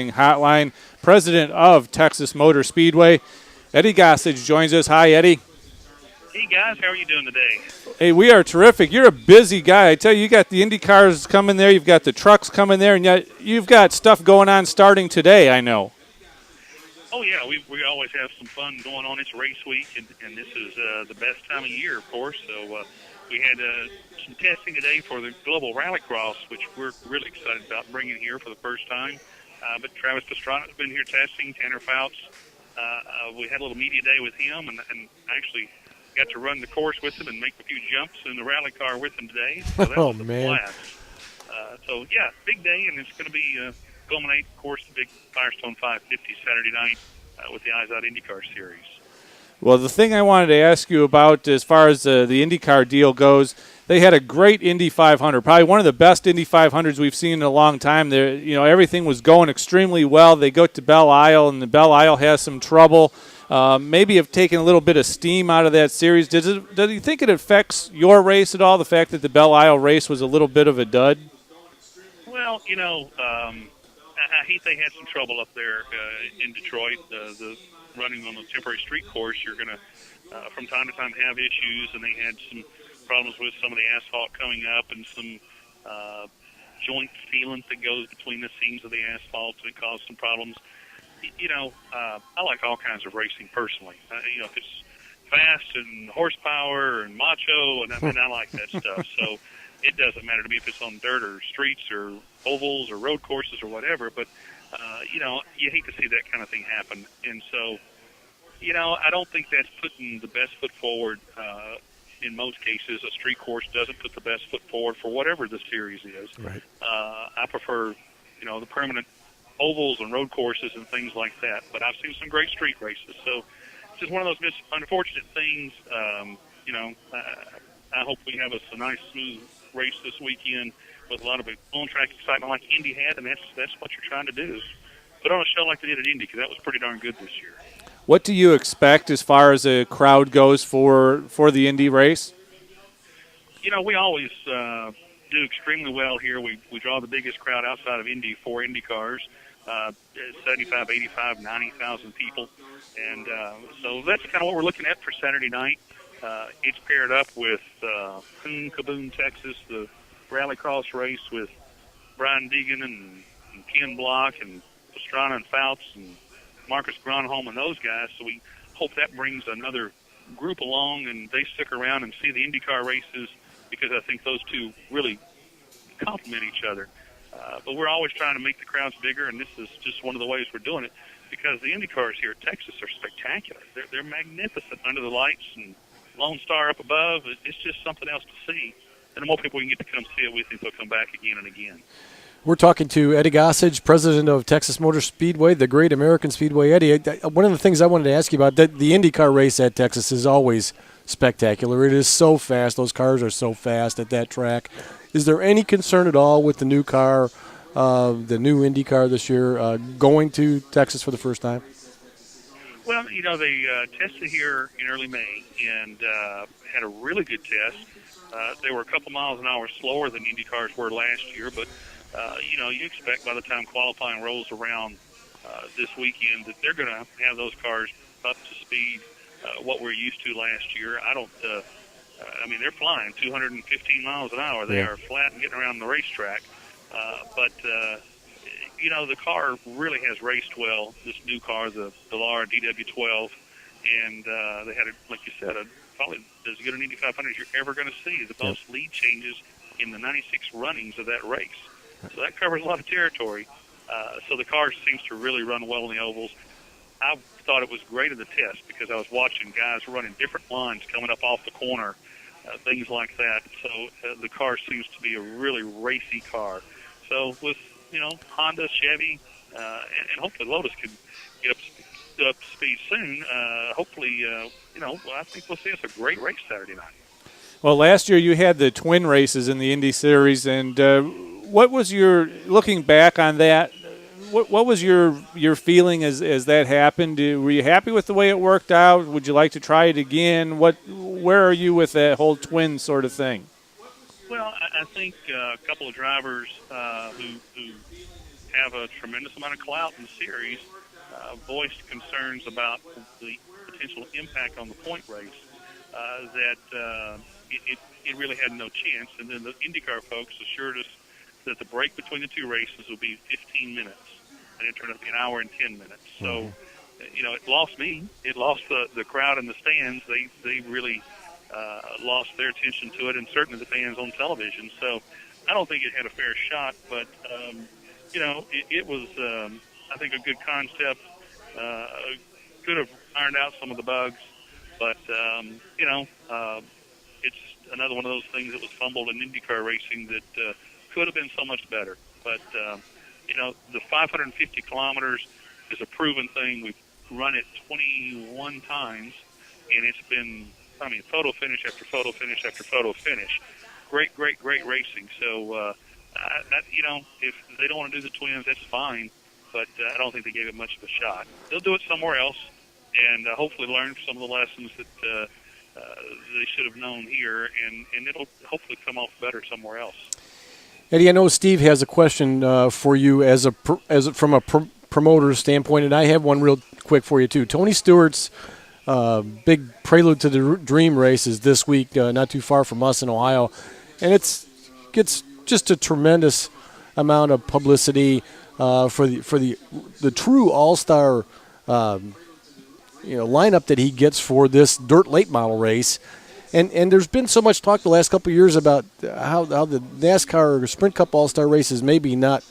Hotline, president of Texas Motor Speedway. Eddie Gossage joins us. Hi, Eddie. Hey guys, how are you doing today? Hey, we are terrific. You're a busy guy. I tell you, you got the Indy cars coming there, you've got the trucks coming there, and yet you've got stuff going on starting today, I know. Oh yeah, we always have some fun going on. It's race week, and this is the best time of year, of course. So we had some testing today for the Global Rallycross, which we're really excited about bringing here for the first time. But Travis Pastrana's been here testing. Tanner Fouts, we had a little media day with him, and actually got to run the course with him and make a few jumps in the rally car with him today. So that was a blast. So yeah, big day, and it's going to be culminate, of course, the big Firestone 550 Saturday night with the Eyes Out IndyCar Series. Well, the thing I wanted to ask you about as far as the IndyCar deal goes, they had a great Indy 500, probably one of the best Indy 500s we've seen in a long time. There, everything was going extremely well. They go to Belle Isle, and the Belle Isle has some trouble. Maybe have taken a little bit of steam out of that series. Does you think it affects your race at all, the fact that the Belle Isle race was a little bit of a dud? Well, I hate they had some trouble up there in Detroit. The running on the temporary street course, you're going to, from time to time, have issues, and they had some problems with some of the asphalt coming up and some joint sealant that goes between the seams of the asphalt that caused some problems. I like all kinds of racing personally. If it's fast and horsepower and macho, and I like that stuff. So it doesn't matter to me if it's on dirt or streets or ovals or road courses or whatever. But, you hate to see that kind of thing happen. And so, I don't think that's putting the best foot forward. In most cases, a street course doesn't put the best foot forward for whatever the series is. Right. I prefer, the permanent ovals and road courses and things like that. But I've seen some great street races. So it's just one of those unfortunate things. I hope we have a nice, smooth race this weekend with a lot of on-track excitement like Indy had, and that's what you're trying to do, is put on a show like they did at Indy, because that was pretty darn good this year. What do you expect as far as a crowd goes for the Indy race? We always do extremely well here. We draw the biggest crowd outside of Indy for Indy cars, 75, 85, 90,000 people. And so that's kind of what we're looking at for Saturday night. It's paired up with Kaboom, Texas, the Rallycross race with Brian Deegan and Ken Block and Pastrana and Fouts and Marcus Gronholm and those guys. So we hope that brings another group along and they stick around and see the IndyCar races, because I think those two really complement each other. But we're always trying to make the crowds bigger, and this is just one of the ways we're doing it, because the IndyCars here at Texas are spectacular. They're magnificent under the lights, and Lone Star up above. It's just something else to see. And the more people we can get to come see it, we think they'll come back again and again. We're talking to Eddie Gossage, president of Texas Motor Speedway, the Great American Speedway. Eddie, one of the things I wanted to ask you about, the IndyCar race at Texas is always spectacular. It is so fast. Those cars are so fast at that track. Is there any concern at all with the new car, the new IndyCar this year, going to Texas for the first time? Well, they tested here in early May and had a really good test. They were a couple miles an hour slower than Indy cars were last year, but, you expect by the time qualifying rolls around this weekend that they're going to have those cars up to speed, what we're used to last year. They're flying 215 miles an hour. They are flat and getting around the racetrack. But the car really has raced well, this new car, the Dallara DW12, and they had, like you said, probably as good an Indy 500 as you're ever going to see. The most lead changes in the 96 runnings of that race. So that covers a lot of territory. So the car seems to really run well in the ovals. I thought it was great in the test because I was watching guys running different lines coming up off the corner, things like that. So the car seems to be a really racy car. So with, Honda, Chevy, and hopefully Lotus can get up to speed soon. Hopefully, I think we'll see us a great race Saturday night. Well, last year you had the twin races in the Indy Series, and what was your, looking back on that, what was your feeling as that happened? Were you happy with the way it worked out? Would you like to try it again? Where are you with that whole twin sort of thing? Well, I think a couple of drivers who have a tremendous amount of clout in the series, voiced concerns about the potential impact on the point race, that it really had no chance. And then the IndyCar folks assured us that the break between the two races will be 15 minutes, and it turned out to be an hour and 10 minutes. So, it lost me. It lost the crowd in the stands. They really lost their attention to it, and certainly the fans on television. So I don't think it had a fair shot, but, it was, I think, a good concept. Could have ironed out some of the bugs, but, it's another one of those things that was fumbled in IndyCar racing that could have been so much better. But, the 550 kilometers is a proven thing. We've run it 21 times, and it's been, photo finish after photo finish after photo finish. Great racing. So, if they don't want to do the Twins, that's fine. But I don't think they gave it much of a shot. They'll do it somewhere else, and hopefully learn some of the lessons that they should have known here, and it'll hopefully come off better somewhere else. Eddie, I know Steve has a question for you from a promoter standpoint, and I have one real quick for you too. Tony Stewart's big prelude to the Dream race is this week, not too far from us in Ohio, and gets just a tremendous amount of publicity for the true all-star lineup that he gets for this dirt late model race. And there's been so much talk the last couple of years about how the NASCAR Sprint Cup All-Star race is maybe not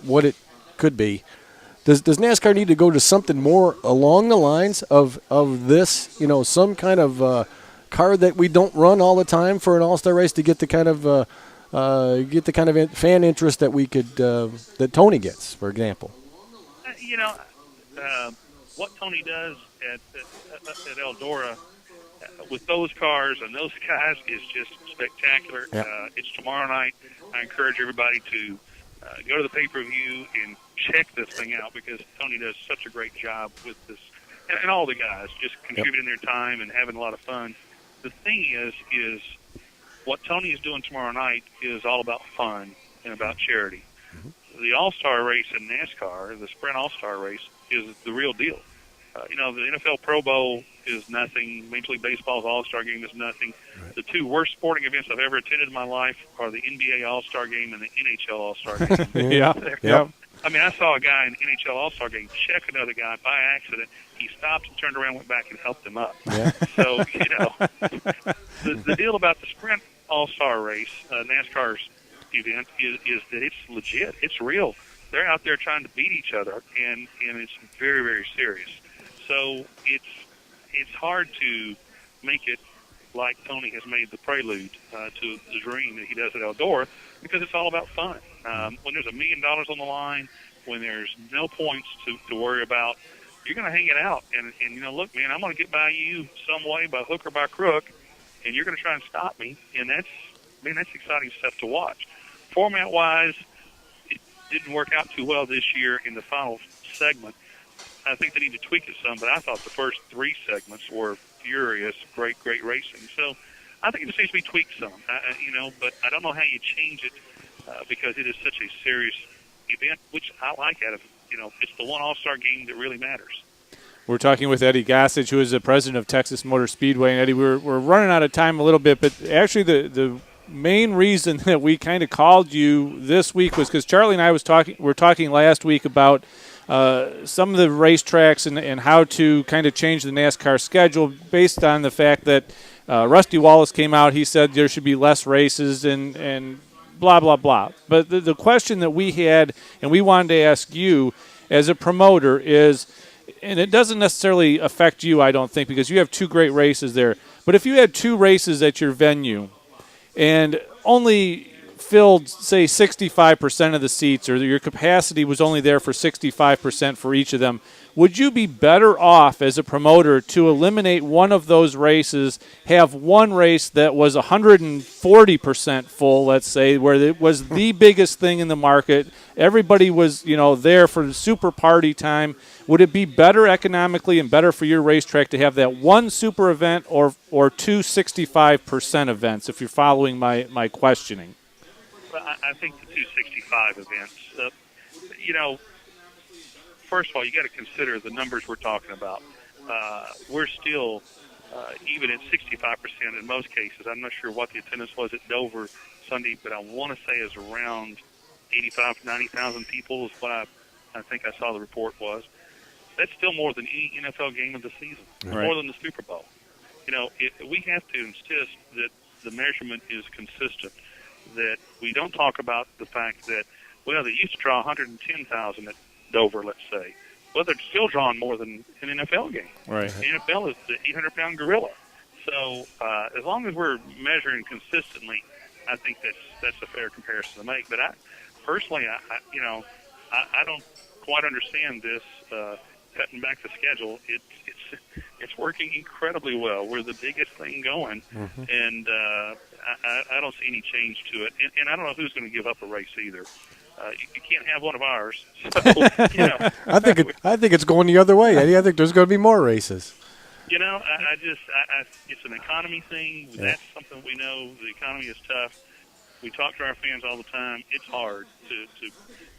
what it could be. Does NASCAR need to go to something more along the lines of this, some kind of car that we don't run all the time for an All-Star race to get the kind of fan interest that we could that Tony gets, for example? What Tony does at Eldora with those cars and those guys is just spectacular. Yeah. It's tomorrow night. I encourage everybody to go to the pay-per-view and check this thing out, because Tony does such a great job with this, and all the guys just contributing their time and having a lot of fun. The thing is what Tony is doing tomorrow night is all about fun and about charity. Mm-hmm. The All-Star race in NASCAR, the Sprint All-Star race, is the real deal. The NFL Pro Bowl is nothing. Major League Baseball's All-Star Game is nothing. Right. The two worst sporting events I've ever attended in my life are the NBA All-Star Game and the NHL All-Star Game. Yeah. I saw a guy in the NHL All-Star Game check another guy by accident. He stopped and turned around, went back, and helped him up. Yeah. So, the deal about the Sprint All-Star race, NASCAR's event, is that it's legit. It's real. They're out there trying to beat each other, and it's very, very serious. So it's hard to make it like Tony has made the prelude to the Dream that he does at Eldora, because it's all about fun. When there's $1 million on the line, when there's no points to worry about, you're going to hang it out. And look, man, I'm going to get by you some way, by hook or by crook, and you're going to try and stop me. And that's exciting stuff to watch. Format-wise, it didn't work out too well this year in the final segment. I think they need to tweak it some, but I thought the first three segments were furious, great racing. So I think it just needs to be tweaked some, but I don't know how you change it because it is such a serious event, which I like out of it. It's the one All-Star game that really matters. We're talking with Eddie Gossage, who is the president of Texas Motor Speedway. And Eddie, we're running out of time a little bit, but actually the main reason that we kind of called you this week was because Charlie and I were talking last week about some of the racetracks and how to kind of change the NASCAR schedule based on the fact that Rusty Wallace came out. He said there should be less races and blah, blah, blah. But the question that we had and we wanted to ask you as a promoter is, and it doesn't necessarily affect you, I don't think, because you have two great races there. But if you had two races at your venue and only filled, say, 65% of the seats, or your capacity was only there for 65% for each of them, would you be better off as a promoter to eliminate one of those races, have one race that was 140% full, let's say, where it was the biggest thing in the market, everybody was, there for the super party time? Would it be better economically and better for your racetrack to have that one super event or two 65% events, if you're following my questioning? Well, I think the 265 events. you know, first of all, you got to consider the numbers we're talking about. We're still even at 65% in most cases. I'm not sure what the attendance was at Dover Sunday, but I want to say it's around 85 to 90,000 people is what I think I saw the report was. That's still more than any NFL game of the season, Right. more than the Super Bowl. You know, we have to insist that the measurement is consistent, that we don't talk about the fact that, well, they used to draw 110,000 at Dover, let's say. Well, they're still drawing more than an NFL game. Right. The NFL is the 800-pound gorilla. So as long as we're measuring consistently, I think that's a fair comparison to make. But I personally, I don't quite understand this cutting back the schedule. It's working incredibly well. We're the biggest thing going, and I don't see any change to it. And I don't know who's going to give up a race either. You can't have one of ours. So, you know, I think it's going the other way, Eddie. I think there's going to be more races. You know, I it's an economy thing. Yeah. That's something we know. The economy is tough. We talk to our fans all the time. It's hard to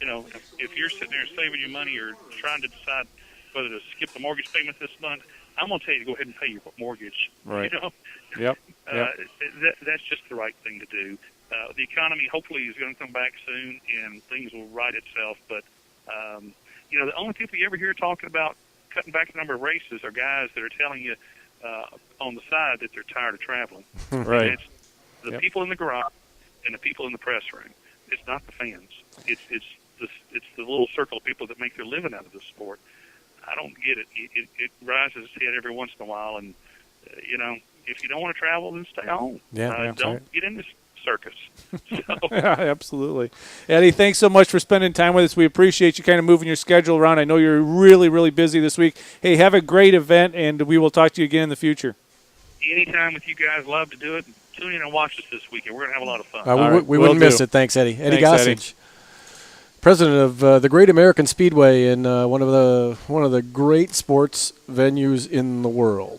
you know, if you're sitting there saving your money or trying to decide whether to skip the mortgage payment this month, I'm going to tell you to go ahead and pay your mortgage. Right. You know? Yep. That's just the right thing to do. The economy hopefully is going to come back soon and things will right itself. But, you know, the only people you ever hear talking about cutting back the number of races are guys that are telling you on the side that they're tired of traveling. Right. And it's the people in the garage and the people in the press room. It's not the fans. It's the little circle of people that make their living out of this sport. I don't get it. It rises its head every once in a while, and you know, if you don't want to travel, then stay home. Yeah, don't right. get in this circus. So, Yeah, absolutely. Eddie, thanks so much for spending time with us. We appreciate you kind of moving your schedule around. I know you're really, really busy this week. Hey, have a great event, and we will talk to you again in the future. anytime with you guys, love to do it. Tune in and watch us this weekend. We're going to have a lot of fun. We wouldn't miss it. Thanks, Eddie. Eddie Thanks, Gossage, president of the Great American Speedway and one of the great sports venues in the world.